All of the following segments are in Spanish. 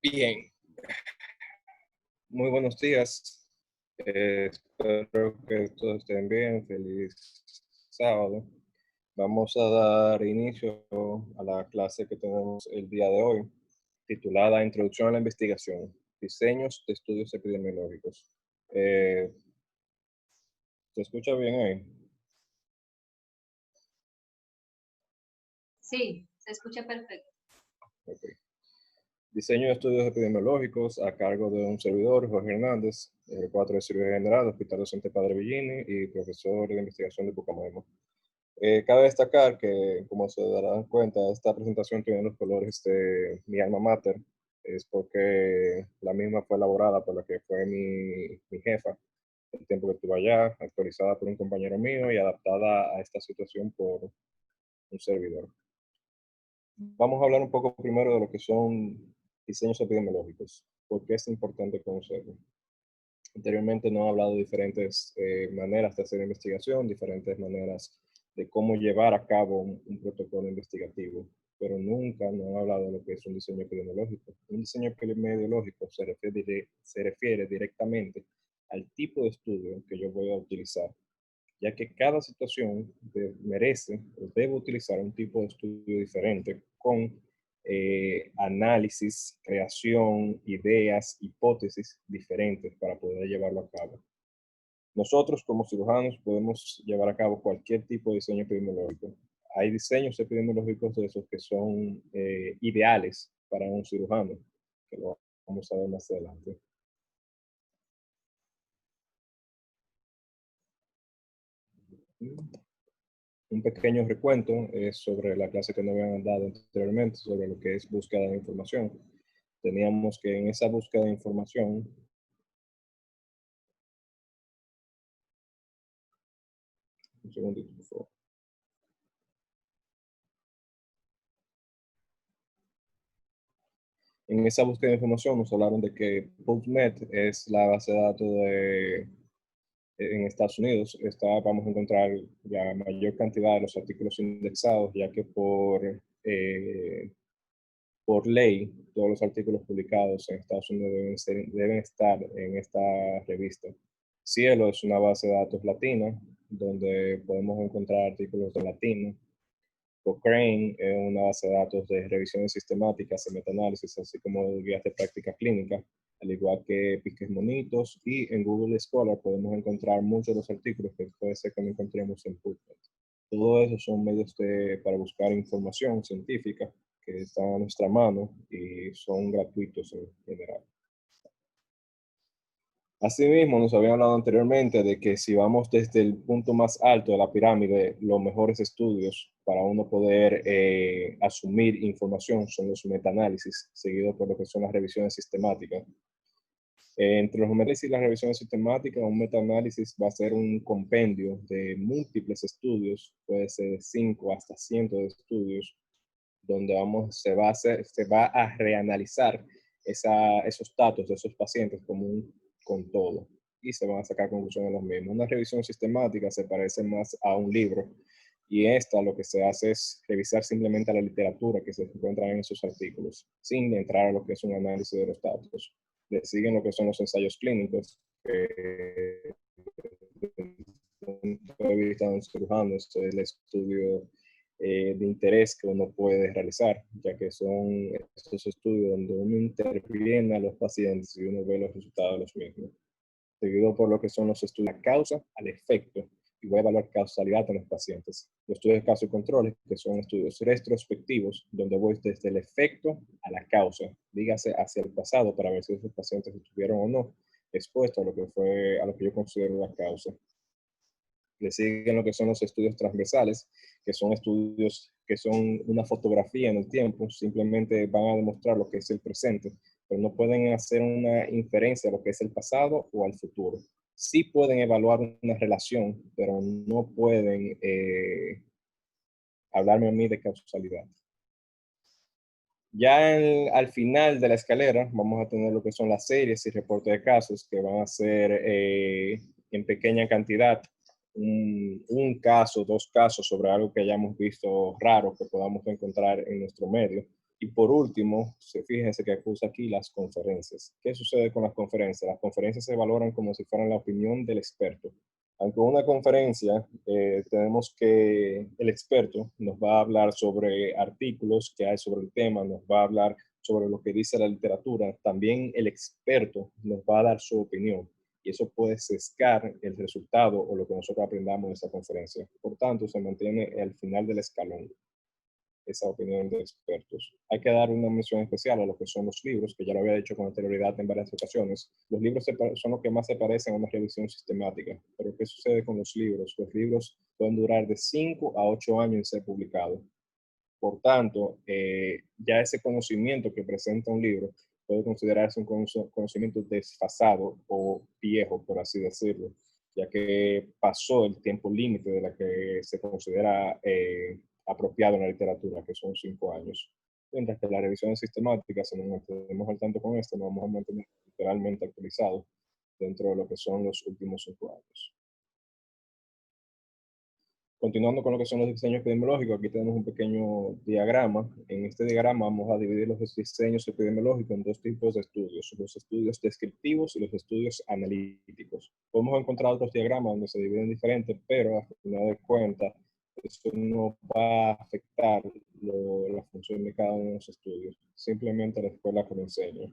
Bien, muy buenos días. Espero que todos estén bien. Feliz sábado. Vamos a dar inicio a la clase que tenemos el día de hoy, titulada Introducción a la Investigación, Diseños de Estudios Epidemiológicos. ¿Se escucha bien ahí? Sí, se escucha perfecto. Ok. Diseño de estudios epidemiológicos a cargo de un servidor, Jorge Hernández, 4 de Cirugía General, Hospital Docente Padre Villini y profesor de investigación de Pucamaima. Cabe destacar que, como se darán cuenta, esta presentación tiene los colores de mi alma mater, es porque la misma fue elaborada por la que fue mi jefa el tiempo que estuve allá, actualizada por un compañero mío y adaptada a esta situación por un servidor. Vamos a hablar un poco primero de lo que son diseños epidemiológicos, porque es importante conocerlo. Anteriormente no he hablado de diferentes maneras de hacer investigación, diferentes maneras de cómo llevar a cabo un protocolo investigativo, pero nunca no he hablado de lo que es un diseño epidemiológico. Un diseño epidemiológico se refiere directamente al tipo de estudio que yo voy a utilizar, ya que cada situación merece o debe utilizar un tipo de estudio diferente con análisis, creación, ideas, hipótesis diferentes para poder llevarlo a cabo. Nosotros como cirujanos podemos llevar a cabo cualquier tipo de diseño epidemiológico. Hay diseños epidemiológicos de esos que son ideales para un cirujano, que lo vamos a ver más adelante. Un pequeño recuento sobre la clase que nos habían dado anteriormente, sobre lo que es búsqueda de información. Teníamos que en esa búsqueda de información, un segundito, por favor. En esa búsqueda de información nos hablaron de que PubMed es la base de datos en Estados Unidos. Vamos a encontrar la mayor cantidad de los artículos indexados, ya que por ley, todos los artículos publicados en Estados Unidos deben estar en esta revista. Cielo es una base de datos latina, donde podemos encontrar artículos de latino. Cochrane es una base de datos de revisiones sistemáticas y metaanálisis, así como de guías de práctica clínica, al igual que Piques Monitos. Y en Google Scholar podemos encontrar muchos de los artículos que puede ser que no encontremos en PubMed. Todo eso son medios para buscar información científica que están a nuestra mano y son gratuitos en general. Asimismo, nos habían hablado anteriormente de que si vamos desde el punto más alto de la pirámide, los mejores estudios para uno poder asumir información son los metaanálisis, seguido por lo que son las revisiones sistemáticas. Entre los metaanálisis y las revisiones sistemáticas, un metaanálisis va a ser un compendio de múltiples estudios, puede ser 5 hasta cientos de estudios, donde se va a reanalizar esos datos de esos pacientes con todo y se van a sacar conclusiones de los mismos. Una revisión sistemática se parece más a un libro y esta lo que se hace es revisar simplemente la literatura que se encuentra en esos artículos, sin entrar a lo que es un análisis de los datos. Le siguen lo que son los ensayos clínicos, que desde el punto de vista de un cirujano es el estudio de interés que uno puede realizar, ya que son estos estudios donde uno interviene a los pacientes y uno ve los resultados de los mismos. Seguido por lo que son los estudios de la causa al efecto, y voy a evaluar causalidad en los pacientes. Los estudios de caso y controles, que son estudios retrospectivos, donde voy desde el efecto a la causa, dígase hacia el pasado, para ver si esos pacientes estuvieron o no expuestos a lo que yo considero la causa. Le siguen lo que son los estudios transversales, que son estudios que son una fotografía en el tiempo, simplemente van a demostrar lo que es el presente, pero no pueden hacer una inferencia a lo que es el pasado o al futuro. Sí pueden evaluar una relación, pero no pueden hablarme a mí de causalidad. Ya al final de la escalera vamos a tener lo que son las series y reportes de casos, que van a ser en pequeña cantidad un caso, dos casos sobre algo que hayamos visto raro que podamos encontrar en nuestro medio. Y por último, fíjense que puse aquí las conferencias. ¿Qué sucede con las conferencias? Las conferencias se valoran como si fueran la opinión del experto. Aunque una conferencia, tenemos que el experto nos va a hablar sobre artículos que hay sobre el tema, nos va a hablar sobre lo que dice la literatura. También el experto nos va a dar su opinión y eso puede sesgar el resultado o lo que nosotros aprendamos de esa conferencia. Por tanto, se mantiene al final del escalón esa opinión de expertos. Hay que dar una mención especial a lo que son los libros, que ya lo había dicho con anterioridad en varias ocasiones. Los libros son los que más se parecen a una revisión sistemática. Pero ¿qué sucede con los libros? Los libros pueden durar de 5 a 8 años en ser publicados. Por tanto, ya ese conocimiento que presenta un libro puede considerarse un conocimiento desfasado o viejo, por así decirlo, ya que pasó el tiempo límite de la que se considera apropiado en la literatura, que son 5 años. Mientras que las revisiones sistemáticas, si nos mantenemos al tanto con esto, nos vamos a mantener literalmente actualizados dentro de lo que son los últimos 5 años. Continuando con lo que son los diseños epidemiológicos, aquí tenemos un pequeño diagrama. En este diagrama vamos a dividir los diseños epidemiológicos en dos tipos de estudios, los estudios descriptivos y los estudios analíticos. Podemos encontrar otros diagramas donde se dividen diferentes, pero a final de cuentas, eso no va a afectar la función de cada uno de los estudios, simplemente la escuela que lo enseña.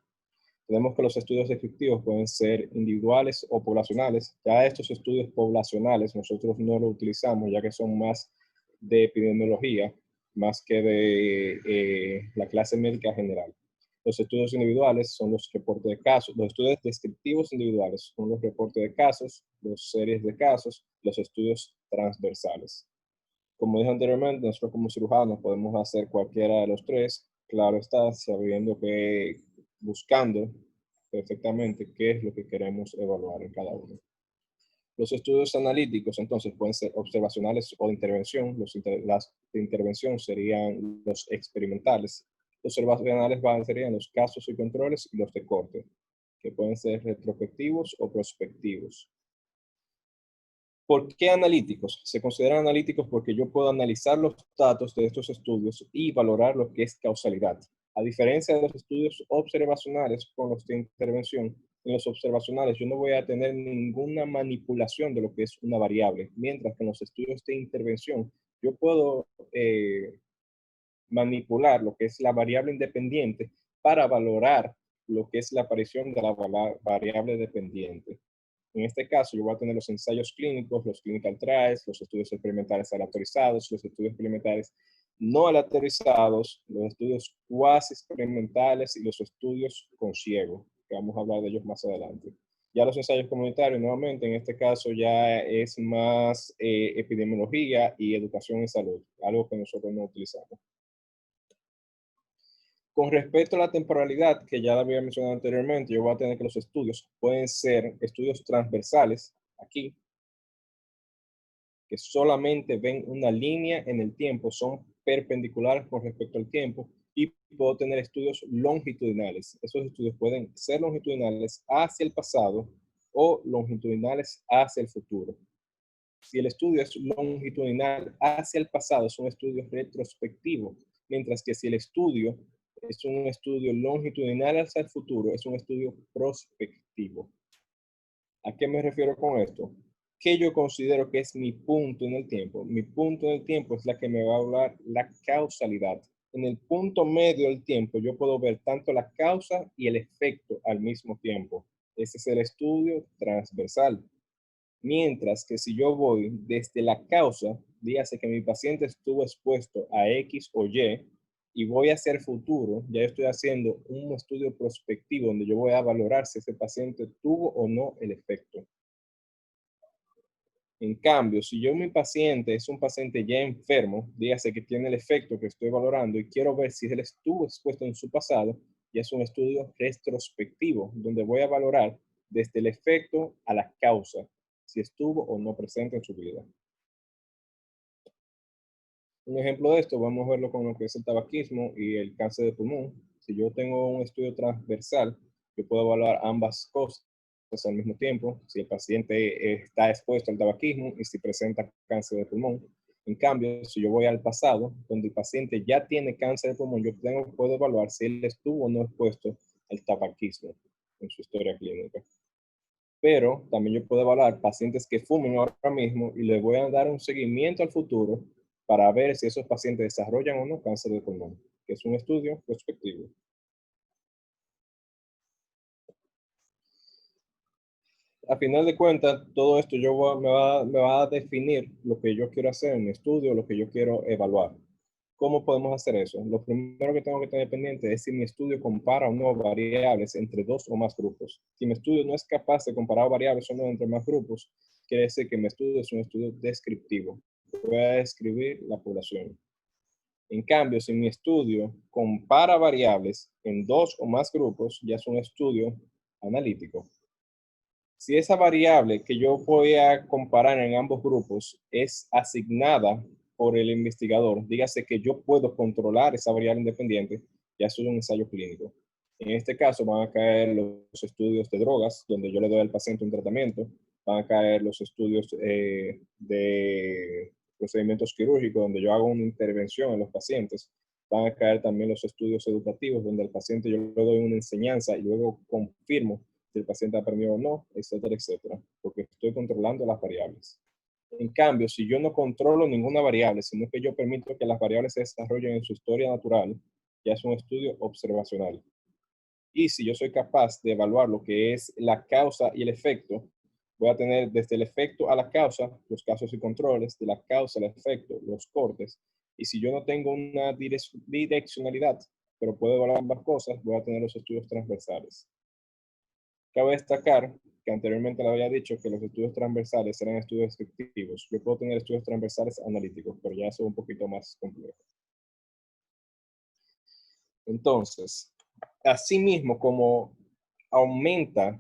Tenemos que los estudios descriptivos pueden ser individuales o poblacionales. Ya estos estudios poblacionales nosotros no los utilizamos ya que son más de epidemiología, más que de la clase médica general. Los estudios individuales son los reportes de casos. Los estudios descriptivos individuales son los reportes de casos, las series de casos, los estudios transversales. Como dije anteriormente, nosotros como cirujanos podemos hacer cualquiera de los tres. Claro está, sabiendo que buscando perfectamente qué es lo que queremos evaluar en cada uno. Los estudios analíticos, entonces, pueden ser observacionales o de intervención. Las de intervención serían los experimentales. Los observacionales serían los casos y controles y los de corte, que pueden ser retrospectivos o prospectivos. ¿Por qué analíticos? Se consideran analíticos porque yo puedo analizar los datos de estos estudios y valorar lo que es causalidad. A diferencia de los estudios observacionales con los de intervención, en los observacionales yo no voy a tener ninguna manipulación de lo que es una variable, mientras que en los estudios de intervención yo puedo manipular lo que es la variable independiente para valorar lo que es la aparición de la variable dependiente. En este caso, yo voy a tener los ensayos clínicos, los clinical trials, los estudios experimentales aleatorizados, los estudios experimentales no aleatorizados, los estudios cuasi experimentales y los estudios con ciego, que vamos a hablar de ellos más adelante. Ya los ensayos comunitarios, nuevamente, en este caso ya es más epidemiología y educación en salud, algo que nosotros no utilizamos. Con respecto a la temporalidad, que ya la había mencionado anteriormente, yo voy a tener que los estudios pueden ser estudios transversales, aquí, que solamente ven una línea en el tiempo, son perpendiculares con respecto al tiempo, y puedo tener estudios longitudinales. Esos estudios pueden ser longitudinales hacia el pasado o longitudinales hacia el futuro. Si el estudio es longitudinal hacia el pasado, es un estudio retrospectivo, mientras que si el estudio es un estudio longitudinal hacia el futuro, es un estudio prospectivo. ¿A qué me refiero con esto? ¿Qué yo considero que es mi punto en el tiempo? Mi punto en el tiempo es la que me va a hablar la causalidad. En el punto medio del tiempo yo puedo ver tanto la causa y el efecto al mismo tiempo. Ese es el estudio transversal. Mientras que si yo voy desde la causa, dígase que mi paciente estuvo expuesto a X o y voy a hacer futuro, ya estoy haciendo un estudio prospectivo donde yo voy a valorar si ese paciente tuvo o no el efecto. En cambio, si mi paciente es un paciente ya enfermo, dígase que tiene el efecto que estoy valorando y quiero ver si él estuvo expuesto en su pasado, ya es un estudio retrospectivo, donde voy a valorar desde el efecto a la causa, si estuvo o no presente en su vida. Un ejemplo de esto, vamos a verlo con lo que es el tabaquismo y el cáncer de pulmón. Si yo tengo un estudio transversal, yo puedo evaluar ambas cosas al mismo tiempo, si el paciente está expuesto al tabaquismo y si presenta cáncer de pulmón. En cambio, si yo voy al pasado, donde el paciente ya tiene cáncer de pulmón, puedo evaluar si él estuvo o no expuesto al tabaquismo en su historia clínica. Pero también yo puedo evaluar pacientes que fumen ahora mismo y les voy a dar un seguimiento al futuro para ver si esos pacientes desarrollan o no cáncer de pulmón, que es un estudio prospectivo. A final de cuentas, todo esto me va a definir lo que yo quiero hacer en mi estudio, lo que yo quiero evaluar. ¿Cómo podemos hacer eso? Lo primero que tengo que tener pendiente es si mi estudio compara o no variables entre dos o más grupos. Si mi estudio no es capaz de comparar variables o no entre más grupos, quiere decir que mi estudio es un estudio descriptivo. Voy a describir la población. En cambio, si mi estudio compara variables en dos o más grupos, ya es un estudio analítico. Si esa variable que yo voy a comparar en ambos grupos es asignada por el investigador, dígase que yo puedo controlar esa variable independiente, ya es un ensayo clínico. En este caso van a caer los estudios de drogas, donde yo le doy al paciente un tratamiento, van a caer los estudios de procedimientos quirúrgicos, donde yo hago una intervención en los pacientes, van a caer también los estudios educativos, donde al paciente yo le doy una enseñanza y luego confirmo si el paciente aprendió o no, etcétera, etcétera, porque estoy controlando las variables. En cambio, si yo no controlo ninguna variable, sino que yo permito que las variables se desarrollen en su historia natural, ya es un estudio observacional. Y si yo soy capaz de evaluar lo que es la causa y el efecto, voy a tener desde el efecto a la causa los casos y controles, de la causa al efecto los cortes. Y si yo no tengo una direccionalidad, pero puedo evaluar ambas cosas, voy a tener los estudios transversales. Cabe destacar que anteriormente le había dicho que los estudios transversales eran estudios descriptivos. Yo puedo tener estudios transversales analíticos, pero ya eso es un poquito más complejo. Entonces, asimismo, como aumenta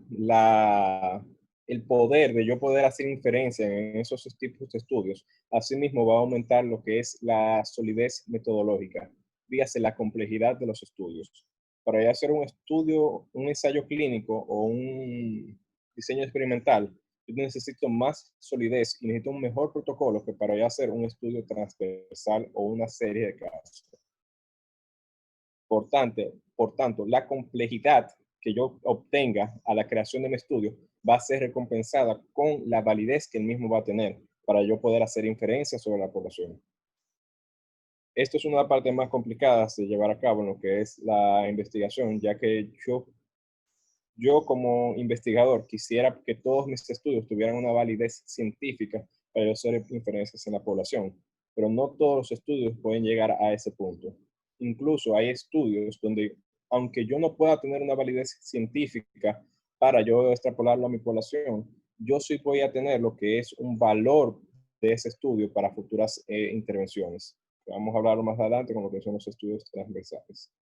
el poder de yo poder hacer inferencia en esos tipos de estudios, asimismo va a aumentar lo que es la solidez metodológica, dígase la complejidad de los estudios. Para ya hacer un estudio, un ensayo clínico o un diseño experimental, yo necesito más solidez y necesito un mejor protocolo que para ya hacer un estudio transversal o una serie de casos. Por tanto, la complejidad que yo obtenga a la creación de mi estudio va a ser recompensada con la validez que el mismo va a tener para yo poder hacer inferencias sobre la población. Esto es una parte más complicada de llevar a cabo en lo que es la investigación, ya que yo como investigador quisiera que todos mis estudios tuvieran una validez científica para yo hacer inferencias en la población, pero no todos los estudios pueden llegar a ese punto. Incluso hay estudios donde, aunque yo no pueda tener una validez científica para yo extrapolarlo a mi población, yo sí voy a tener lo que es un valor de ese estudio para futuras intervenciones. Vamos a hablarlo más adelante con lo que son los estudios transversales.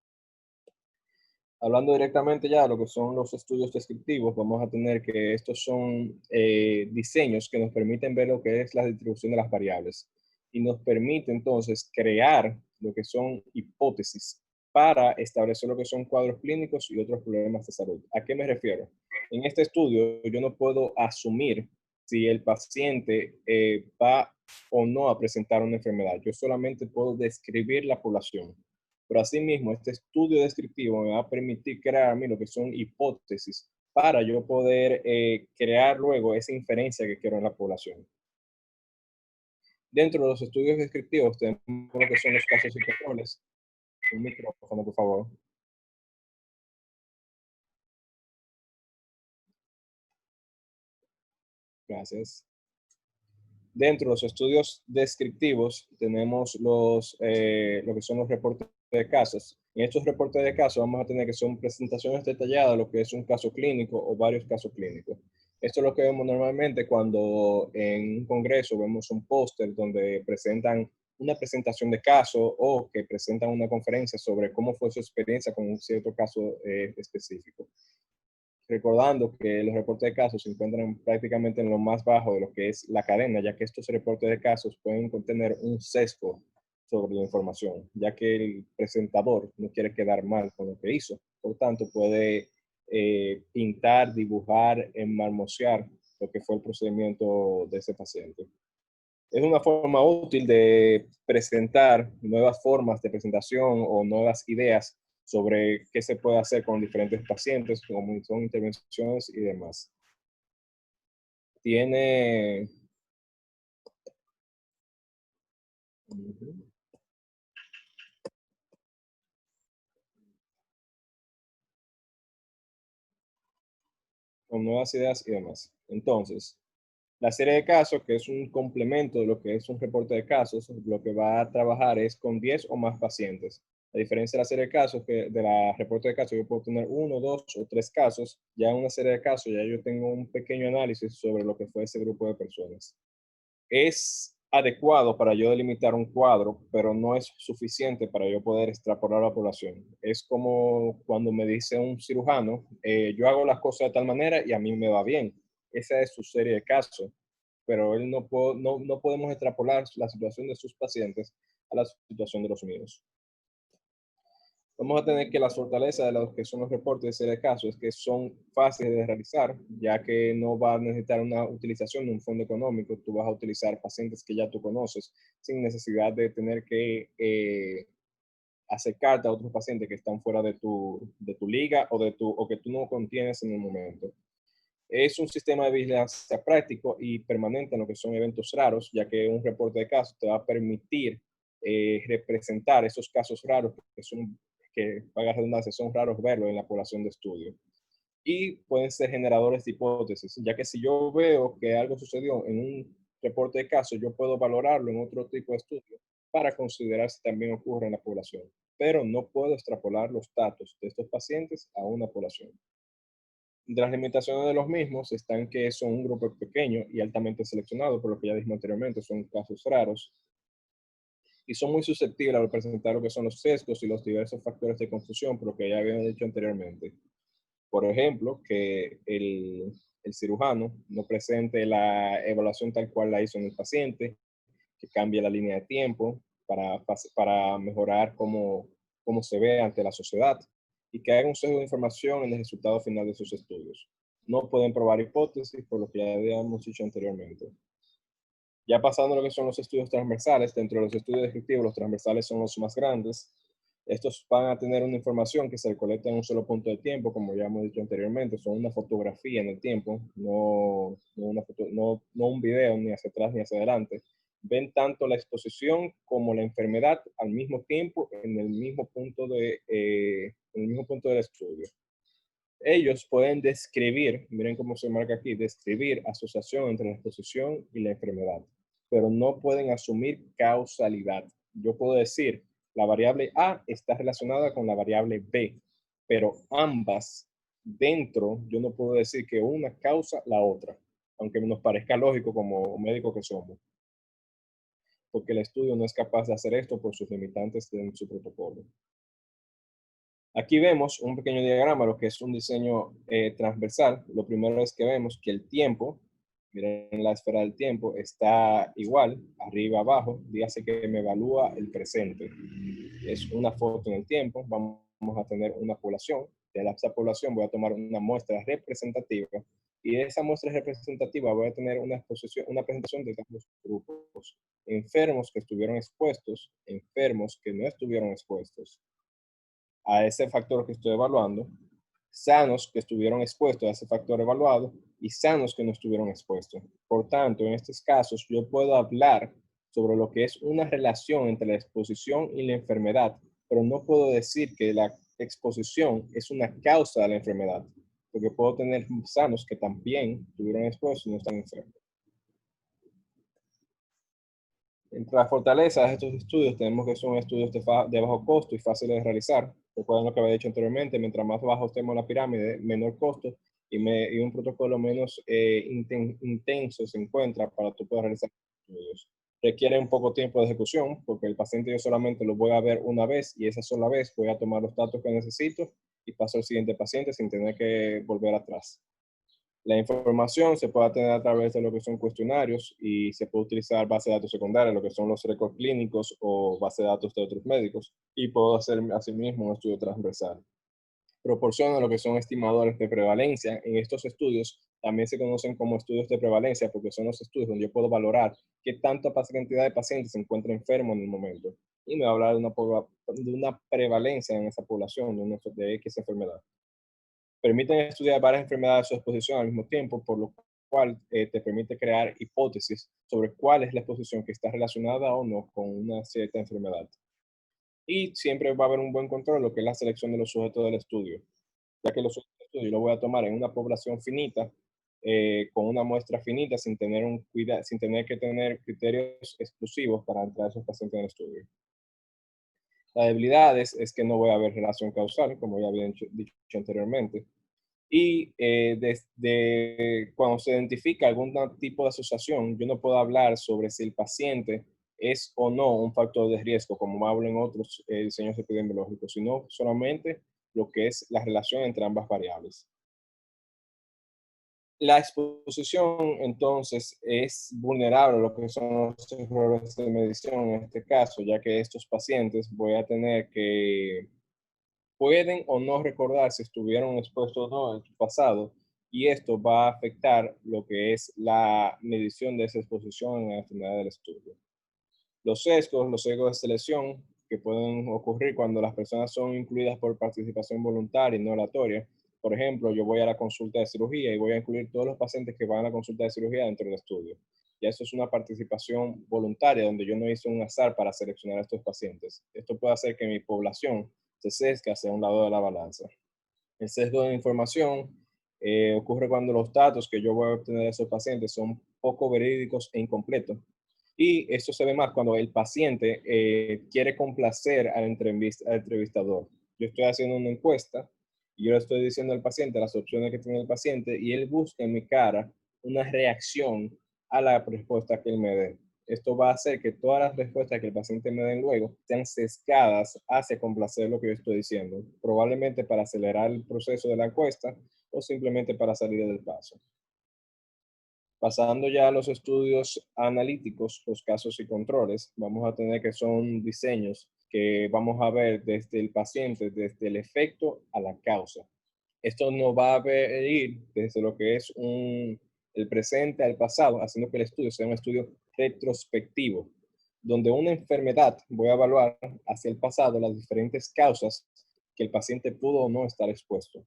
Hablando directamente ya de lo que son los estudios descriptivos, vamos a tener que estos son diseños que nos permiten ver lo que es la distribución de las variables y nos permite entonces crear lo que son hipótesis para establecer lo que son cuadros clínicos y otros problemas de salud. ¿A qué me refiero? En este estudio yo no puedo asumir si el paciente va o no a presentar una enfermedad. Yo solamente puedo describir la población. Pero asimismo, este estudio descriptivo me va a permitir crear a mí lo que son hipótesis para yo poder crear luego esa inferencia que quiero en la población. Dentro de los estudios descriptivos tenemos lo que son los casos y controles. Un micrófono, por favor. Gracias. Dentro de los estudios descriptivos tenemos lo que son los reportes de casos. En estos reportes de casos vamos a tener que son presentaciones detalladas de lo que es un caso clínico o varios casos clínicos. Esto es lo que vemos normalmente cuando en un congreso vemos un póster donde presentan una presentación de caso o que presentan una conferencia sobre cómo fue su experiencia con un cierto caso específico. Recordando que los reportes de casos se encuentran prácticamente en lo más bajo de lo que es la cadena, ya que estos reportes de casos pueden contener un sesgo sobre la información, ya que el presentador no quiere quedar mal con lo que hizo. Por tanto, puede pintar, dibujar, enmarmosear lo que fue el procedimiento de ese paciente. Es una forma útil de presentar nuevas formas de presentación o nuevas ideas sobre qué se puede hacer con diferentes pacientes, como son intervenciones y demás. Tiene... con nuevas ideas y demás. Entonces, la serie de casos, que es un complemento de lo que es un reporte de casos, lo que va a trabajar es con 10 o más pacientes. A diferencia de la serie de casos, que de la reporte de casos yo puedo tener uno, dos o tres casos. Ya en una serie de casos ya yo tengo un pequeño análisis sobre lo que fue ese grupo de personas. Es adecuado para yo delimitar un cuadro, pero no es suficiente para yo poder extrapolar la población. Es como cuando me dice un cirujano, yo hago las cosas de tal manera y a mí me va bien. Esa es su serie de casos, pero él no podemos extrapolar la situación de sus pacientes a la situación de los míos. Vamos a tener que las fortalezas de los que son los reportes de serie de casos es que son fáciles de realizar, ya que no va a necesitar una utilización de un fondo económico. Tú vas a utilizar pacientes que ya tú conoces sin necesidad de tener que acercarte a otros pacientes que están fuera de tu liga o que tú no contienes en el momento. Es un sistema de vigilancia práctico y permanente en lo que son eventos raros, ya que un reporte de casos te va a permitir representar esos casos raros que, para la redundancia, son raros verlos en la población de estudio. Y pueden ser generadores de hipótesis, ya que si yo veo que algo sucedió en un reporte de casos, yo puedo valorarlo en otro tipo de estudio para considerar si también ocurre en la población. Pero no puedo extrapolar los datos de estos pacientes a una población. De las limitaciones de los mismos están que son un grupo pequeño y altamente seleccionado, por lo que ya dijimos anteriormente, son casos raros y son muy susceptibles a presentar lo que son los sesgos y los diversos factores de confusión, por lo que ya había dicho anteriormente. Por ejemplo, que el cirujano no presente la evaluación tal cual la hizo en el paciente, que cambie la línea de tiempo para mejorar cómo se ve ante la sociedad y que haga un sesgo de información en el resultado final de sus estudios. No pueden probar hipótesis, por lo que ya habíamos dicho anteriormente. Ya pasando a lo que son los estudios transversales, dentro de los estudios descriptivos, los transversales son los más grandes. Estos van a tener una información que se recolecta en un solo punto de tiempo, como ya hemos dicho anteriormente, son una fotografía en el tiempo, no un video ni hacia atrás ni hacia adelante. Ven tanto la exposición como la enfermedad al mismo tiempo en el mismo punto, en el mismo punto del estudio. Ellos pueden describir, miren cómo se marca aquí, describir asociación entre la exposición y la enfermedad, pero no pueden asumir causalidad. Yo puedo decir, la variable A está relacionada con la variable B, pero ambas dentro, yo no puedo decir que una causa la otra, aunque nos parezca lógico como médicos que somos, porque el estudio no es capaz de hacer esto por sus limitantes en su protocolo. Aquí vemos un pequeño diagrama, lo que es un diseño transversal. Lo primero es que vemos que el tiempo, miren la esfera del tiempo, está igual, arriba, abajo. Dígase que me evalúa el presente. Es una foto en el tiempo. Vamos a tener una población. De esa población voy a tomar una muestra representativa. Y de esa muestra representativa voy a tener una presentación de dos grupos. Enfermos que estuvieron expuestos, enfermos que no estuvieron expuestos a ese factor que estoy evaluando, sanos que estuvieron expuestos a ese factor evaluado y sanos que no estuvieron expuestos. Por tanto, en estos casos yo puedo hablar sobre lo que es una relación entre la exposición y la enfermedad, pero no puedo decir que la exposición es una causa de la enfermedad, porque puedo tener sanos que también estuvieron expuestos y no están enfermos. Entre las fortalezas de estos estudios tenemos que son estudios de bajo costo y fáciles de realizar. Recuerden lo que había dicho anteriormente, mientras más bajo estemos en la pirámide, menor costo y un protocolo menos intenso se encuentra para tú poder realizar estudios. Requiere un poco tiempo de ejecución porque el paciente yo solamente lo voy a ver una vez y esa sola vez voy a tomar los datos que necesito y paso al siguiente paciente sin tener que volver atrás. La información se puede obtener a través de lo que son cuestionarios y se puede utilizar base de datos secundarias, lo que son los récords clínicos o base de datos de otros médicos, y puedo hacer asimismo un estudio transversal. Proporciona lo que son estimadores de prevalencia. En estos estudios También se conocen como estudios de prevalencia porque son los estudios donde yo puedo valorar qué tanta cantidad de pacientes se encuentra enfermo en el momento. Y me va a hablar de una prevalencia en esa población de X enfermedad. Permiten estudiar varias enfermedades de su exposición al mismo tiempo, por lo cual te permite crear hipótesis sobre cuál es la exposición que está relacionada o no con una cierta enfermedad. Y siempre va a haber un buen control de lo que es la selección de los sujetos del estudio, ya que los sujetos del estudio lo voy a tomar en una población finita, con una muestra finita, sin tener que tener criterios exclusivos para entrar a esos pacientes en el estudio. La debilidad es que no voy a haber relación causal, como ya había dicho anteriormente. Y desde cuando se identifica algún tipo de asociación, yo no puedo hablar sobre si el paciente es o no un factor de riesgo, como hablo en otros diseños epidemiológicos, sino solamente lo que es la relación entre ambas variables. La exposición, entonces, es vulnerable a lo que son los errores de medición en este caso, ya que estos pacientes voy a tener que pueden o no recordar si estuvieron expuestos o no en su pasado, y esto va a afectar lo que es la medición de esa exposición en la finalidad del estudio. Los sesgos de selección que pueden ocurrir cuando las personas son incluidas por participación voluntaria y no aleatoria. Por ejemplo, yo voy a la consulta de cirugía y voy a incluir todos los pacientes que van a la consulta de cirugía dentro del estudio. Ya eso es una participación voluntaria donde yo no hice un azar para seleccionar a estos pacientes. Esto puede hacer que mi población se sesgue hacia un lado de la balanza. El sesgo de información ocurre cuando los datos que yo voy a obtener de esos pacientes son poco verídicos e incompletos. Y esto se ve más cuando el paciente quiere complacer al entrevistador. Yo estoy haciendo una encuesta y yo le estoy diciendo al paciente las opciones que tiene el paciente y él busca en mi cara una reacción a la respuesta que él me dé. Esto va a hacer que todas las respuestas que el paciente me dé luego sean sesgadas hacia complacer lo que yo estoy diciendo, probablemente para acelerar el proceso de la encuesta o simplemente para salir del paso. Pasando ya a los estudios analíticos, los casos y controles, vamos a tener que son diseños que vamos a ver desde el paciente, desde el efecto a la causa. Esto nos va a ir desde lo que es el presente al pasado, haciendo que el estudio sea un estudio retrospectivo, donde una enfermedad voy a evaluar hacia el pasado las diferentes causas que el paciente pudo o no estar expuesto.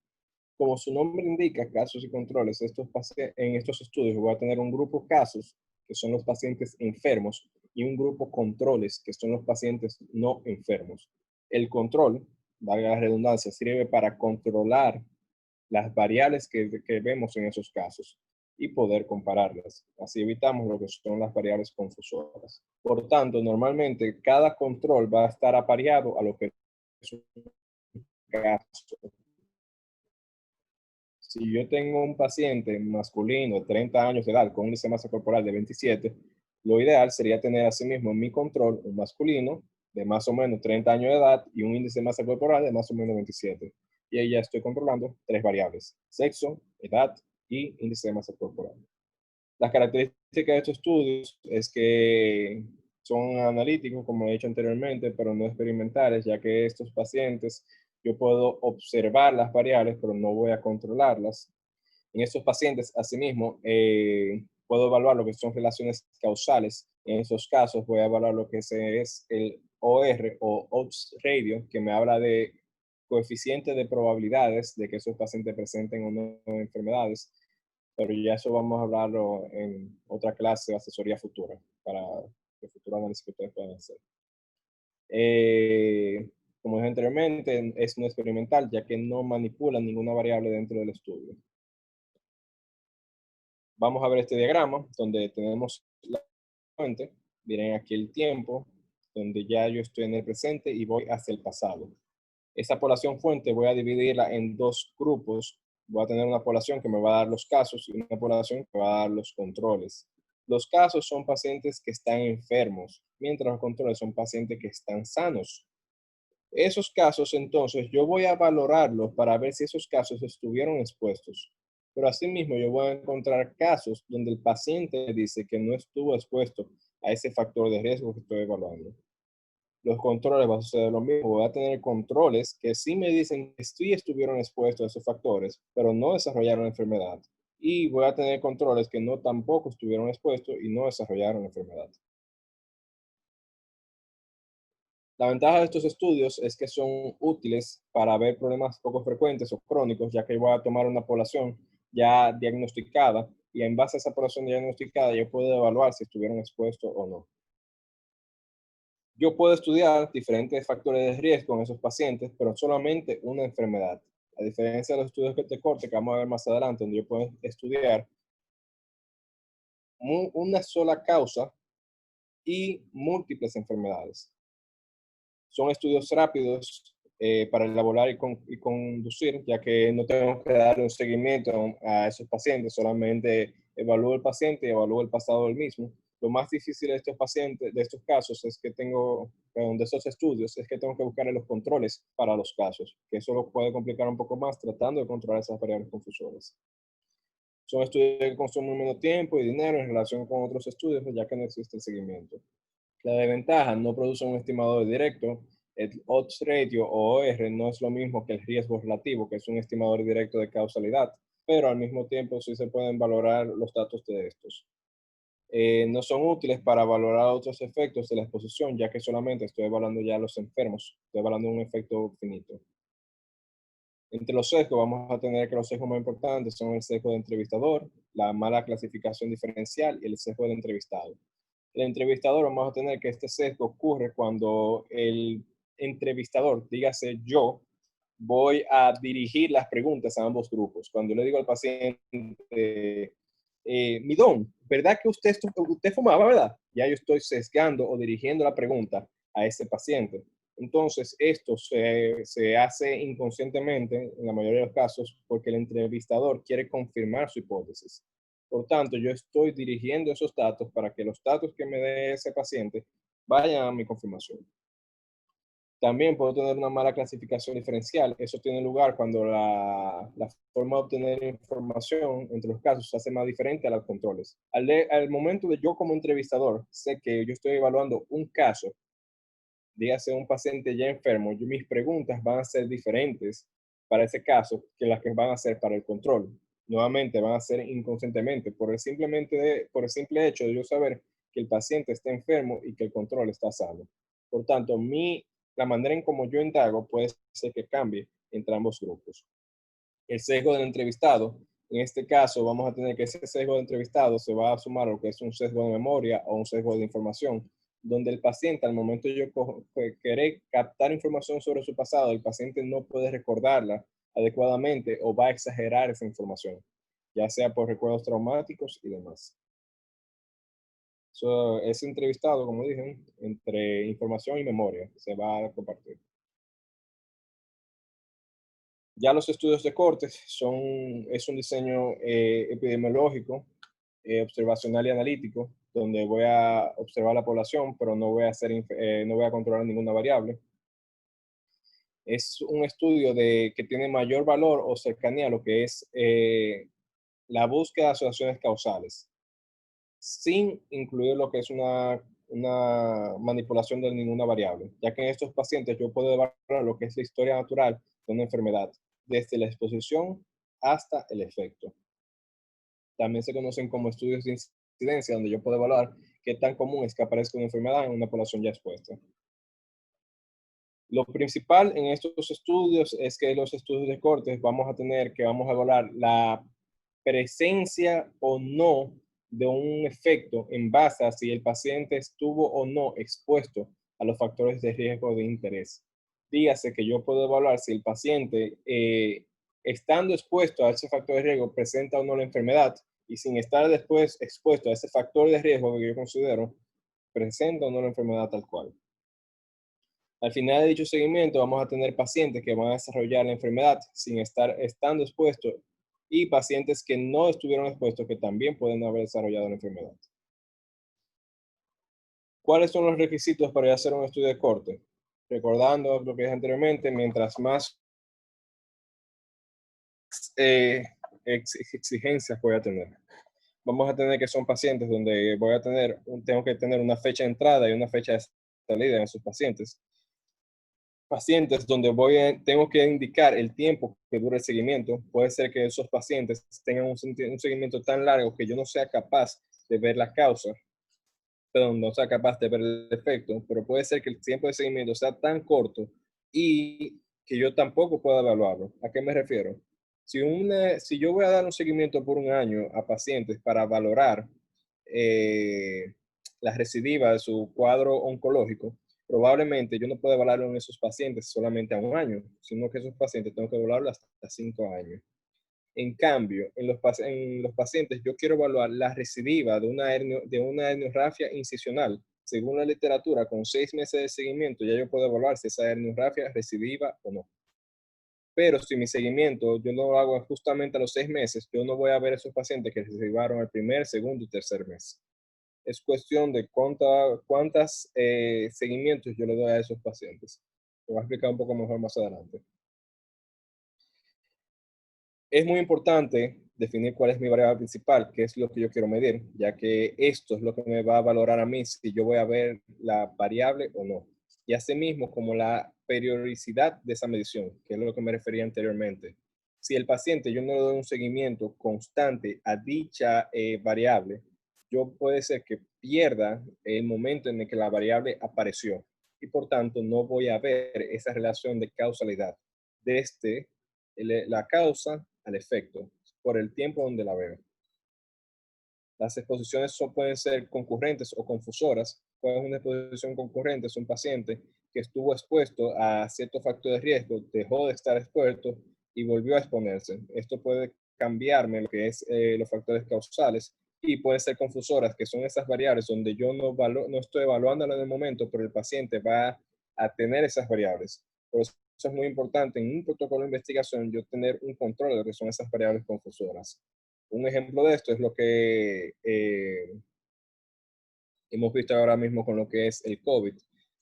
Como su nombre indica, casos y controles, en estos estudios voy a tener un grupo casos, que son los pacientes enfermos, y un grupo controles, que son los pacientes no enfermos. El control, valga la redundancia, sirve para controlar las variables que vemos en esos casos y poder compararlas. Así evitamos lo que son las variables confusoras. Por tanto, normalmente cada control va a estar apareado a lo que es un caso. Si yo tengo un paciente masculino de 30 años de edad con un índice de masa corporal de 27, lo ideal sería tener asimismo en mi control un masculino de más o menos 30 años de edad y un índice de masa corporal de más o menos 27. Y ahí ya estoy controlando tres variables: sexo, edad y índice de masa corporal. Las características de estos estudios es que son analíticos, como he dicho anteriormente, pero no experimentales, ya que estos pacientes yo puedo observar las variables, pero no voy a controlarlas. En estos pacientes, asimismo, puedo evaluar lo que son relaciones causales. En esos casos voy a evaluar lo que es el OR o Odds Radio, que me habla de coeficiente de probabilidades de que esos pacientes presenten o no enfermedades, pero ya eso vamos a hablarlo en otra clase de asesoría futura, para el futuro análisis que ustedes puedan hacer. Como dije anteriormente, es no experimental, ya que no manipula ninguna variable dentro del estudio. Vamos a ver este diagrama, donde tenemos la fuente. Miren aquí el tiempo, donde ya yo estoy en el presente y voy hacia el pasado. Esa población fuente voy a dividirla en dos grupos. Voy a tener una población que me va a dar los casos y una población que me va a dar los controles. Los casos son pacientes que están enfermos, mientras los controles son pacientes que están sanos. Esos casos, entonces, yo voy a valorarlos para ver si esos casos estuvieron expuestos. Pero asimismo, yo voy a encontrar casos donde el paciente dice que no estuvo expuesto a ese factor de riesgo que estoy evaluando. Los controles va a suceder lo mismo. Voy a tener controles que sí me dicen que sí estuvieron expuestos a esos factores, pero no desarrollaron enfermedad. y voy a tener controles que no tampoco estuvieron expuestos y no desarrollaron la enfermedad. La ventaja de estos estudios es que son útiles para ver problemas poco frecuentes o crónicos, ya que voy a tomar una población ya diagnosticada y en base a esa población diagnosticada yo puedo evaluar si estuvieron expuestos o no. Yo puedo estudiar diferentes factores de riesgo en esos pacientes, pero solamente una enfermedad. A diferencia de los estudios de corte que vamos a ver más adelante, donde yo puedo estudiar una sola causa y múltiples enfermedades. Son estudios rápidos para elaborar y conducir, ya que no tengo que dar un seguimiento a esos pacientes, solamente evalúo el paciente y evalúo el pasado del mismo. Lo más difícil de estos pacientes, de estos casos, es que de estos estudios, es que tengo que buscar los controles para los casos, que eso lo puede complicar un poco más tratando de controlar esas variables confusoras. Son estudios que consumen menos tiempo y dinero en relación con otros estudios, ya que no existe el seguimiento. La desventaja, no produce un estimador directo. El odds ratio o OR no es lo mismo que el riesgo relativo, que es un estimador directo de causalidad, pero al mismo tiempo sí se pueden valorar los datos de estos. No son útiles para valorar otros efectos de la exposición, ya que solamente estoy evaluando ya los enfermos, estoy evaluando un efecto finito. Entre los sesgos vamos a tener que los sesgos más importantes son el sesgo de entrevistador, la mala clasificación diferencial y el sesgo del entrevistado. El entrevistador, vamos a tener que este sesgo ocurre cuando el entrevistador, dígase yo, voy a dirigir las preguntas a ambos grupos. Cuando le digo al paciente, mi don, ¿verdad que usted fumaba, verdad? Ya yo estoy sesgando o dirigiendo la pregunta a ese paciente. Entonces, esto se hace inconscientemente en la mayoría de los casos porque el entrevistador quiere confirmar su hipótesis. Por tanto, yo estoy dirigiendo esos datos para que los datos que me dé ese paciente vayan a mi confirmación. También puedo tener una mala clasificación diferencial. Eso tiene lugar cuando la forma de obtener información entre los casos se hace más diferente a los controles. Al momento de yo como entrevistador, sé que yo estoy evaluando un caso, dígase un paciente ya enfermo, mis preguntas van a ser diferentes para ese caso que las que van a ser para el control. Nuevamente van a ser inconscientemente por el simple hecho de yo saber que el paciente está enfermo y que el control está sano. Por tanto, la manera en cómo yo indago puede ser que cambie entre ambos grupos. El sesgo del entrevistado, en este caso vamos a tener que ese sesgo de entrevistado se va a sumar a lo que es un sesgo de memoria o un sesgo de información, donde el paciente al momento de yo querer captar información sobre su pasado, el paciente no puede recordarla adecuadamente o va a exagerar esa información, ya sea por recuerdos traumáticos y demás. Es entrevistado, como dije, entre información y memoria, se va a compartir. Ya los estudios de cortes es un diseño epidemiológico, observacional y analítico, donde voy a observar la población, pero no voy a controlar ninguna variable. Es un estudio que tiene mayor valor o cercanía a lo que es la búsqueda de asociaciones causales, sin incluir lo que es una manipulación de ninguna variable, ya que en estos pacientes yo puedo evaluar lo que es la historia natural de una enfermedad, desde la exposición hasta el efecto. También se conocen como estudios de incidencia, donde yo puedo evaluar qué tan común es que aparezca una enfermedad en una población ya expuesta. Lo principal en estos estudios es que los estudios de cortes vamos a evaluar la presencia o no de un efecto en base a si el paciente estuvo o no expuesto a los factores de riesgo de interés. Dígase que yo puedo evaluar si el paciente, estando expuesto a ese factor de riesgo, presenta o no la enfermedad, y sin estar después expuesto a ese factor de riesgo que yo considero, presenta o no la enfermedad tal cual. Al final de dicho seguimiento vamos a tener pacientes que van a desarrollar la enfermedad sin estando expuestos y pacientes que no estuvieron expuestos que también pueden haber desarrollado la enfermedad. ¿Cuáles son los requisitos para hacer un estudio de corte? Recordando lo que dije anteriormente, mientras más exigencias voy a tener. Vamos a tener que son pacientes donde tengo que tener una fecha de entrada y una fecha de salida en esos pacientes. pacientes donde tengo que indicar el tiempo que dura el seguimiento. Puede ser que esos pacientes tengan un seguimiento tan largo que yo no sea capaz de ver la causa, pero no sea capaz de ver el efecto, pero puede ser que el tiempo de seguimiento sea tan corto y que yo tampoco pueda evaluarlo. ¿A qué me refiero? Si yo voy a dar un seguimiento por un año a pacientes para valorar eh, la recidiva de su cuadro oncológico, probablemente yo no puedo evaluarlo en esos pacientes solamente a un año, sino que esos pacientes tengo que evaluarlo hasta 5 años. En cambio, en los pacientes yo quiero evaluar la recidiva de una herniorrafia incisional. Según la literatura, con 6 meses de seguimiento ya yo puedo evaluar si esa herniorrafia es recidiva o no. Pero si mi seguimiento yo no lo hago justamente a los 6 meses, yo no voy a ver esos pacientes que recidivaron el primer, segundo y tercer mes. Es cuestión de cuántas seguimientos yo le doy a esos pacientes. Lo voy a explicar un poco mejor más adelante. Es muy importante definir cuál es mi variable principal, qué es lo que yo quiero medir, ya que esto es lo que me va a valorar a mí si yo voy a ver la variable o no. Y asimismo, como la periodicidad de esa medición, que es lo que me refería anteriormente. Si el paciente yo no le doy un seguimiento constante a dicha variable, yo puede ser que pierda el momento en el que la variable apareció y por tanto no voy a ver esa relación de causalidad desde la causa al efecto por el tiempo donde la veo. Las exposiciones pueden ser concurrentes o confusoras. ¿Cuál es una exposición concurrente? Es un paciente que estuvo expuesto a cierto factor de riesgo, dejó de estar expuesto y volvió a exponerse. Esto puede cambiarme lo que es los factores causales y pueden ser confusoras, que son esas variables donde yo no estoy evaluándola en el momento, pero el paciente va a tener esas variables. Por eso es muy importante en un protocolo de investigación yo tener un control de lo que son esas variables confusoras. Un ejemplo de esto es lo que hemos visto ahora mismo con lo que es el COVID,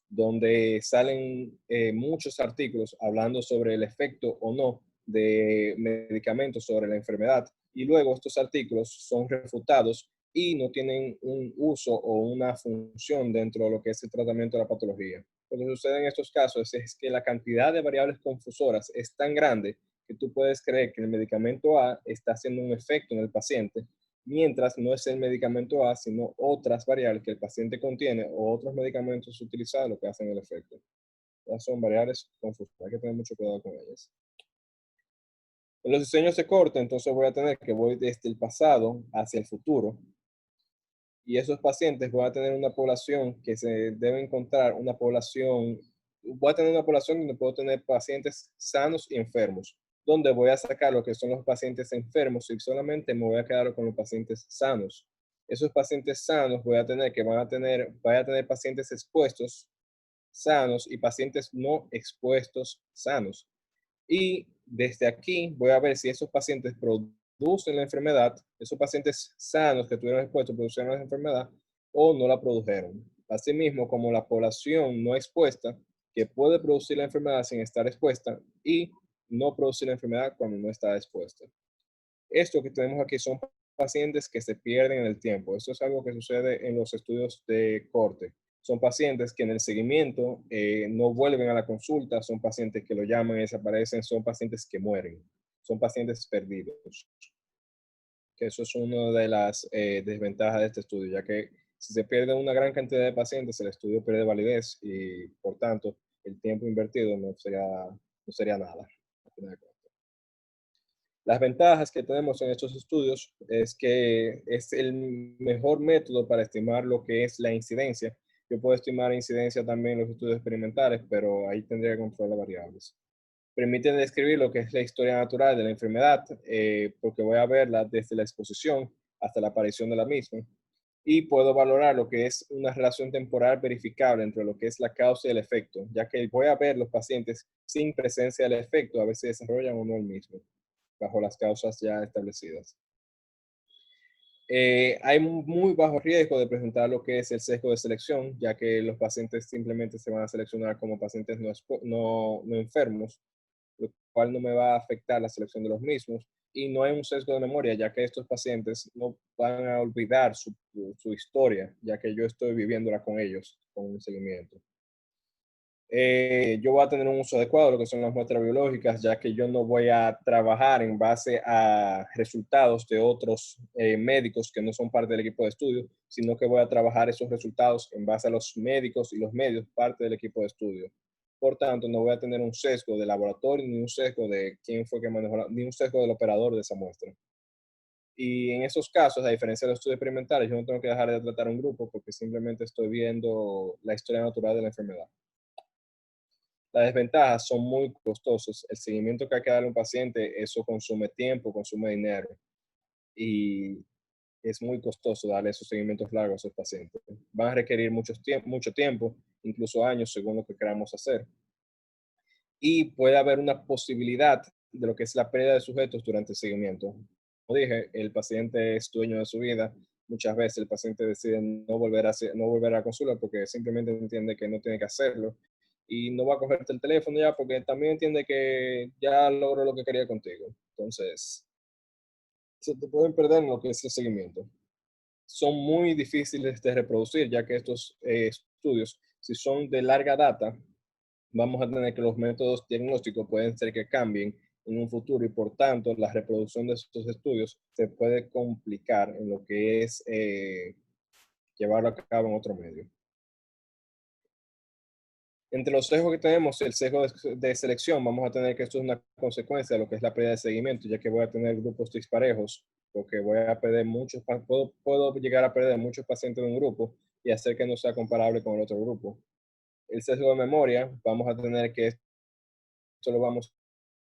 donde salen muchos artículos hablando sobre el efecto o no de medicamentos sobre la enfermedad y luego estos artículos son refutados y no tienen un uso o una función dentro de lo que es el tratamiento de la patología. Lo que sucede en estos casos es que la cantidad de variables confusoras es tan grande que tú puedes creer que el medicamento A está haciendo un efecto en el paciente, mientras no es el medicamento A, sino otras variables que el paciente contiene o otros medicamentos utilizados lo que hacen el efecto. Ya son variables confusas, hay que tener mucho cuidado con ellas. En los diseños de corte, entonces voy a tener que voy desde el pasado hacia el futuro. Y esos pacientes voy a tener una población que se debe encontrar, voy a tener una población donde puedo tener pacientes sanos y enfermos, donde voy a sacar lo que son los pacientes enfermos y solamente me voy a quedar con los pacientes sanos. Esos pacientes sanos voy a tener voy a tener pacientes expuestos sanos y pacientes no expuestos sanos. Y desde aquí voy a ver si esos pacientes producen la enfermedad, esos pacientes sanos que tuvieron expuestos produjeron la enfermedad o no la produjeron. Asimismo, como la población no expuesta, que puede producir la enfermedad sin estar expuesta y no producir la enfermedad cuando no está expuesta. Esto que tenemos aquí son pacientes que se pierden en el tiempo. Esto es algo que sucede en los estudios de corte. Son pacientes que en el seguimiento no vuelven a la consulta, son pacientes que lo llaman y desaparecen, son pacientes que mueren, son pacientes perdidos. Que eso es una de las desventajas de este estudio, ya que si se pierde una gran cantidad de pacientes, el estudio pierde validez y por tanto el tiempo invertido no sería nada. Las ventajas que tenemos en estos estudios es que es el mejor método para estimar lo que es la incidencia. Yo puedo estimar incidencia también en los estudios experimentales, pero ahí tendría que controlar variables. Permiten describir lo que es la historia natural de la enfermedad, porque voy a verla desde la exposición hasta la aparición de la misma. Y puedo valorar lo que es una relación temporal verificable entre lo que es la causa y el efecto, ya que voy a ver los pacientes sin presencia del efecto, a veces desarrollan o no el mismo bajo las causas ya establecidas. Hay muy bajo riesgo de presentar lo que es el sesgo de selección, ya que los pacientes simplemente se van a seleccionar como pacientes no enfermos, lo cual no me va a afectar la selección de los mismos. Y no hay un sesgo de memoria, ya que estos pacientes no van a olvidar su historia, ya que yo estoy viviéndola con ellos, con un seguimiento. Yo voy a tener un uso adecuado de lo que son las muestras biológicas, ya que yo no voy a trabajar en base a resultados de otros médicos que no son parte del equipo de estudio, sino que voy a trabajar esos resultados en base a los médicos y los medios parte del equipo de estudio. Por tanto, no voy a tener un sesgo de laboratorio, ni un sesgo de quién fue que manejó, ni un sesgo del operador de esa muestra. Y en esos casos, a diferencia de los estudios experimentales, yo no tengo que dejar de tratar un grupo porque simplemente estoy viendo la historia natural de la enfermedad. Las desventajas son muy costosos. El seguimiento que hay que darle a un paciente, eso consume tiempo, consume dinero y es muy costoso darle esos seguimientos largos a esos pacientes. Van a requerir mucho tiempo, incluso años, según lo que queramos hacer. Y puede haber una posibilidad de lo que es la pérdida de sujetos durante el seguimiento. Como dije, el paciente es dueño de su vida. Muchas veces el paciente decide no volver a la consulta porque simplemente entiende que no tiene que hacerlo y no va a cogerte el teléfono ya porque también entiende que ya logró lo que quería contigo. Entonces, se te pueden perder en lo que es el seguimiento. Son muy difíciles de reproducir ya que estos estudios, si son de larga data, vamos a tener que los métodos diagnósticos pueden ser que cambien en un futuro y por tanto la reproducción de estos estudios se puede complicar en lo que es llevarlo a cabo en otro medio. Entre los sesgos que tenemos, el sesgo de selección, vamos a tener que esto es una consecuencia de lo que es la pérdida de seguimiento, ya que voy a tener grupos disparejos, porque voy a perder puedo llegar a perder muchos pacientes de un grupo y hacer que no sea comparable con el otro grupo. El sesgo de memoria, vamos a tener que esto lo vamos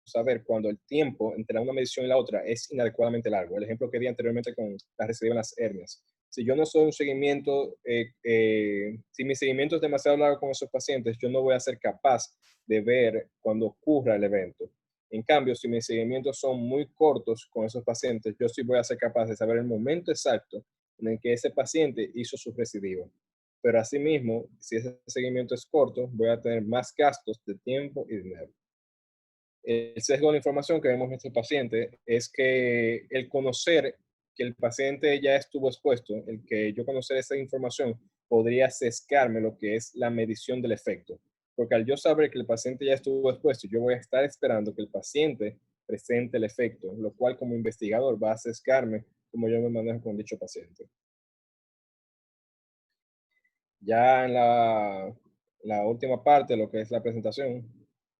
saber cuando el tiempo entre una medición y la otra es inadecuadamente largo. El ejemplo que di anteriormente con la recidiva en las hernias. Si yo no soy un seguimiento, si mi seguimiento es demasiado largo con esos pacientes, yo no voy a ser capaz de ver cuando ocurra el evento. En cambio, si mis seguimientos son muy cortos con esos pacientes, yo sí voy a ser capaz de saber el momento exacto en el que ese paciente hizo su recidiva. Pero asimismo, si ese seguimiento es corto, voy a tener más gastos de tiempo y dinero. El sesgo de la información que vemos en este paciente es que el conocer que el paciente ya estuvo expuesto, el que yo conocer esa información, podría sesgarme lo que es la medición del efecto. Porque al yo saber que el paciente ya estuvo expuesto, yo voy a estar esperando que el paciente presente el efecto, lo cual como investigador va a sesgarme como yo me manejo con dicho paciente. Ya en la última parte, lo que es la presentación,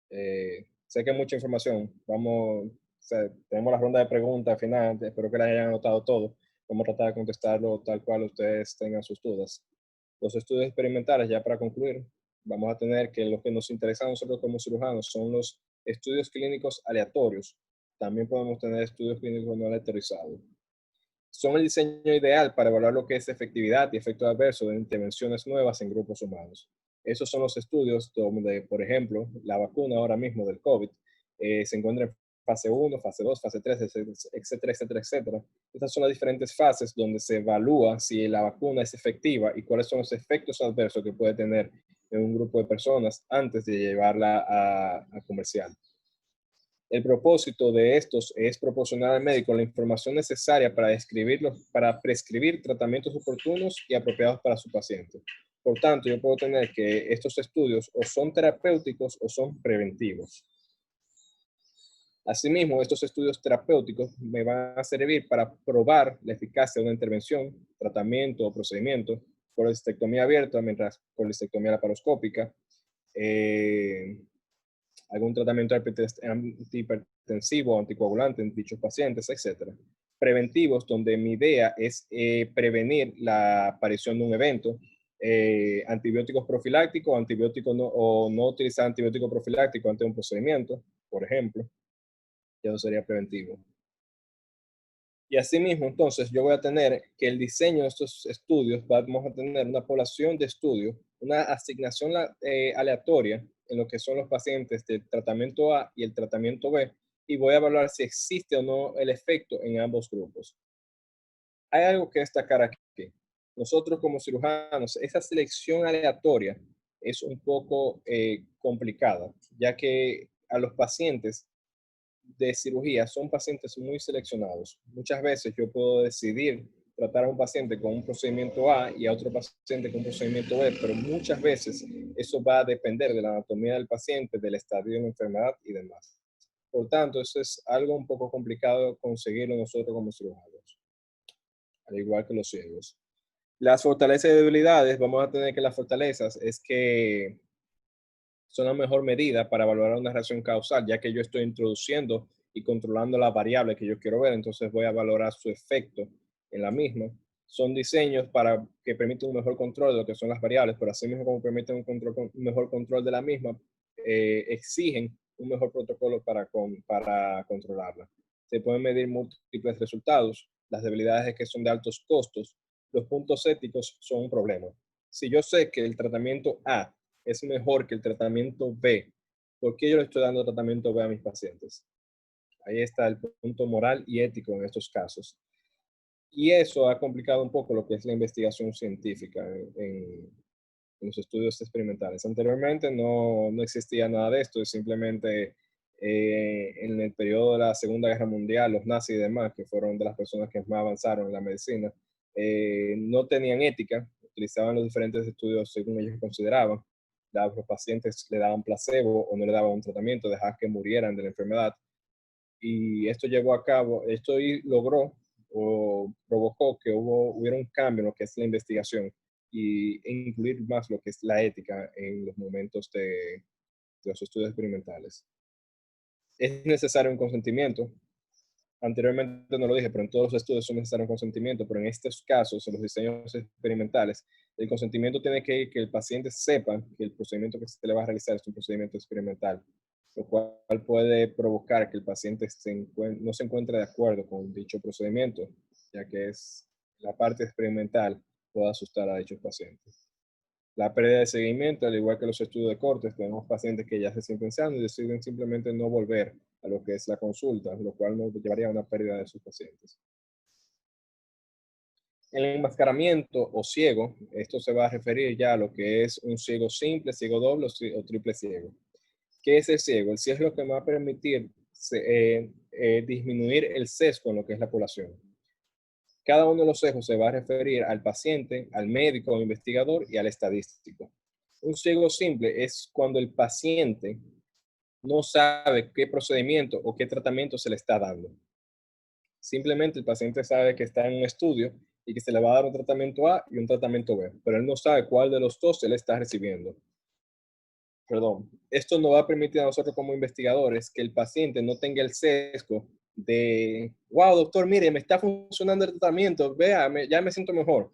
sé que es mucha información. Vamos, o sea, tenemos la ronda de preguntas al final, espero que la hayan anotado todo. Vamos a tratar de contestarlo tal cual ustedes tengan sus dudas. Los estudios experimentales, ya para concluir, vamos a tener que lo que nos interesa a nosotros como cirujanos son los estudios clínicos aleatorios. También podemos tener estudios clínicos no aleatorizados. Son el diseño ideal para evaluar lo que es efectividad y efecto adverso de intervenciones nuevas en grupos humanos. Esos son los estudios donde, por ejemplo, la vacuna ahora mismo del COVID se encuentra en fase 1, fase 2, fase 3, etcétera, etcétera, etcétera. Estas son las diferentes fases donde se evalúa si la vacuna es efectiva y cuáles son los efectos adversos que puede tener en un grupo de personas antes de llevarla a comercial. El propósito de estos es proporcionar al médico la información necesaria para prescribir tratamientos oportunos y apropiados para su paciente. Por tanto, yo puedo tener que estos estudios o son terapéuticos o son preventivos. Asimismo, estos estudios terapéuticos me van a servir para probar la eficacia de una intervención, tratamiento o procedimiento, colecistectomía abierta mientras colecistectomía laparoscópica, eh, algún tratamiento antihipertensivo o anticoagulante en dichos pacientes, etcétera. Preventivos, donde mi idea es prevenir la aparición de un evento, antibióticos profilácticos, o no utilizar antibiótico profiláctico ante un procedimiento, por ejemplo, ya eso sería preventivo. Y asimismo, entonces, yo voy a tener que el diseño de estos estudios, vamos a tener una población de estudios, una asignación aleatoria en lo que son los pacientes del tratamiento A y el tratamiento B, y voy a evaluar si existe o no el efecto en ambos grupos. Hay algo que destacar aquí. Nosotros como cirujanos, esa selección aleatoria es un poco complicada, ya que a los pacientes de cirugía son pacientes muy seleccionados. Muchas veces yo puedo decidir tratar a un paciente con un procedimiento A y a otro paciente con un procedimiento B, pero muchas veces eso va a depender de la anatomía del paciente, del estadio de la enfermedad y demás. Por tanto, eso es algo un poco complicado conseguirlo nosotros como cirujanos, al igual que los ciegos. Las fortalezas y debilidades, vamos a tener que las fortalezas es que son la mejor medida para evaluar una reacción causal, ya que yo estoy introduciendo y controlando la variable que yo quiero ver, entonces voy a valorar su efecto en la misma. Son diseños para que permitan un mejor control de lo que son las variables, pero así mismo como permiten un mejor control de la misma, exigen un mejor protocolo para controlarla. Se pueden medir múltiples resultados. Las debilidades es que son de altos costos. Los puntos éticos son un problema. Si yo sé que el tratamiento A es mejor que el tratamiento B, ¿por qué yo le estoy dando tratamiento B a mis pacientes? Ahí está el punto moral y ético en estos casos. Y eso ha complicado un poco lo que es la investigación científica en los estudios experimentales. Anteriormente no existía nada de esto, es simplemente en el periodo de la Segunda Guerra Mundial, los nazis y demás, que fueron de las personas que más avanzaron en la medicina, no tenían ética, utilizaban los diferentes estudios según ellos consideraban. Los pacientes le daban placebo o no le daban un tratamiento, dejaban que murieran de la enfermedad. Y esto llevó a cabo, esto logró o provocó que hubiera un cambio en lo que es la investigación e incluir más lo que es la ética en los momentos de los estudios experimentales. Es necesario un consentimiento. Anteriormente no lo dije, pero en todos los estudios son necesarios un consentimiento, pero en estos casos, en los diseños experimentales, el consentimiento tiene que ir que el paciente sepa que el procedimiento que se le va a realizar es un procedimiento experimental, lo cual puede provocar que el paciente no se encuentre de acuerdo con dicho procedimiento, ya que es la parte experimental puede asustar a dichos pacientes. La pérdida de seguimiento, al igual que los estudios de cortes, tenemos pacientes que ya se sienten sanos y deciden simplemente no volver a lo que es la consulta, lo cual nos llevaría a una pérdida de sus pacientes. El enmascaramiento o ciego, esto se va a referir ya a lo que es un ciego simple, ciego doble o triple ciego. ¿Qué es el ciego? El ciego es lo que va a permitir disminuir el sesgo en lo que es la población. Cada uno de los sesgos se va a referir al paciente, al médico o investigador y al estadístico. Un ciego simple es cuando el paciente no sabe qué procedimiento o qué tratamiento se le está dando. Simplemente el paciente sabe que está en un estudio y que se le va a dar un tratamiento A y un tratamiento B, pero él no sabe cuál de los dos se le está recibiendo. Perdón. Esto nos va a permitir a nosotros como investigadores que el paciente no tenga el sesgo de, wow, doctor, mire, me está funcionando el tratamiento, vea, ya me siento mejor.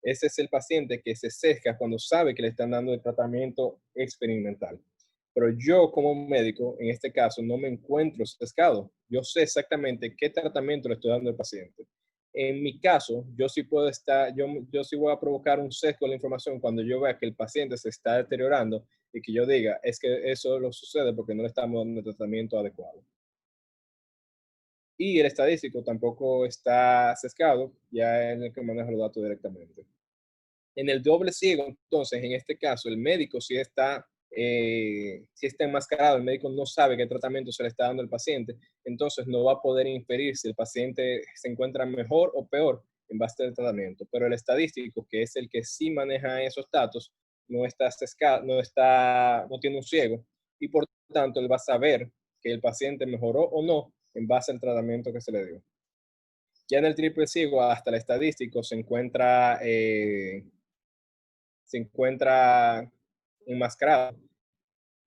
Ese es el paciente que se sesga cuando sabe que le están dando el tratamiento experimental. Pero yo como médico, en este caso, no me encuentro sesgado. Yo sé exactamente qué tratamiento le estoy dando al paciente. En mi caso, yo sí puedo estar, yo sí voy a provocar un sesgo de la información cuando yo vea que el paciente se está deteriorando y que yo diga, es que eso lo sucede porque no le estamos dando el tratamiento adecuado. Y el estadístico tampoco está sesgado, ya en el que maneja los datos directamente. En el doble ciego, entonces, en este caso, el médico si está enmascarado, el médico no sabe qué tratamiento se le está dando al paciente, entonces no va a poder inferir si el paciente se encuentra mejor o peor en base al tratamiento. Pero el estadístico, que es el que sí maneja esos datos, no está sesgado, no tiene un ciego y por tanto él va a saber que el paciente mejoró o no en base al tratamiento que se le dio. Ya en el triple ciego, hasta el estadístico se encuentra enmascarado.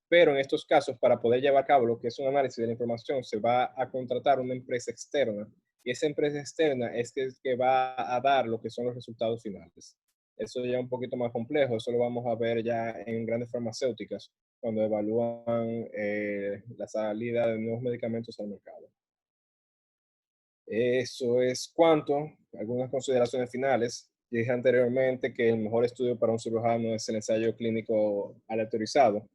Pero en estos casos, para poder llevar a cabo lo que es un análisis de la información, se va a contratar una empresa externa. Y esa empresa externa es que va a dar lo que son los resultados finales. Eso ya es un poquito más complejo. Eso lo vamos a ver ya en grandes farmacéuticas cuando evalúan la salida de nuevos medicamentos al mercado. Eso es cuanto. Algunas consideraciones finales. Dije anteriormente que el mejor estudio para un cirujano es el ensayo clínico aleatorizado,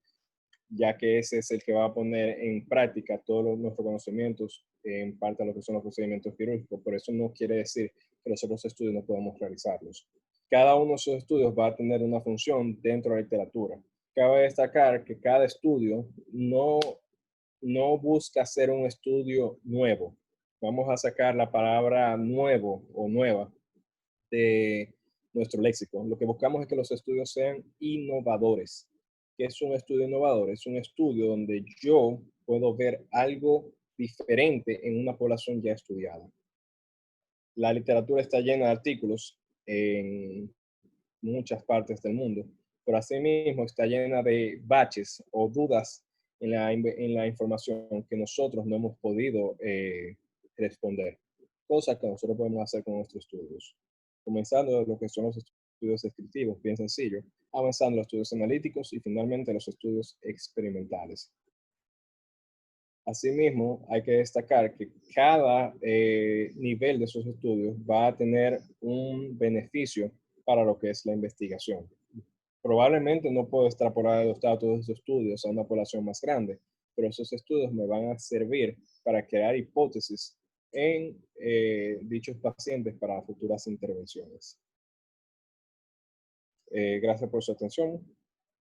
ya que ese es el que va a poner en práctica todos nuestros conocimientos en parte de lo que son los procedimientos quirúrgicos. Por eso no quiere decir que los otros estudios no podemos realizarlos. Cada uno de esos estudios va a tener una función dentro de la literatura. Cabe destacar que cada estudio no busca hacer un estudio nuevo. Vamos a sacar la palabra nuevo o nueva de nuestro léxico. Lo que buscamos es que los estudios sean innovadores. ¿Qué es un estudio innovador? Es un estudio donde yo puedo ver algo diferente en una población ya estudiada. La literatura está llena de artículos en muchas partes del mundo, pero asimismo está llena de baches o dudas en la información que nosotros no hemos podido responder, cosas que nosotros podemos hacer con nuestros estudios. Comenzando de lo que son los estudios descriptivos, bien sencillo, avanzando a los estudios analíticos y finalmente los estudios experimentales. Asimismo, hay que destacar que cada nivel de esos estudios va a tener un beneficio para lo que es la investigación. Probablemente no puedo extrapolar los datos de esos estudios a una población más grande, pero esos estudios me van a servir para crear hipótesis en dichos pacientes para futuras intervenciones. Gracias por su atención.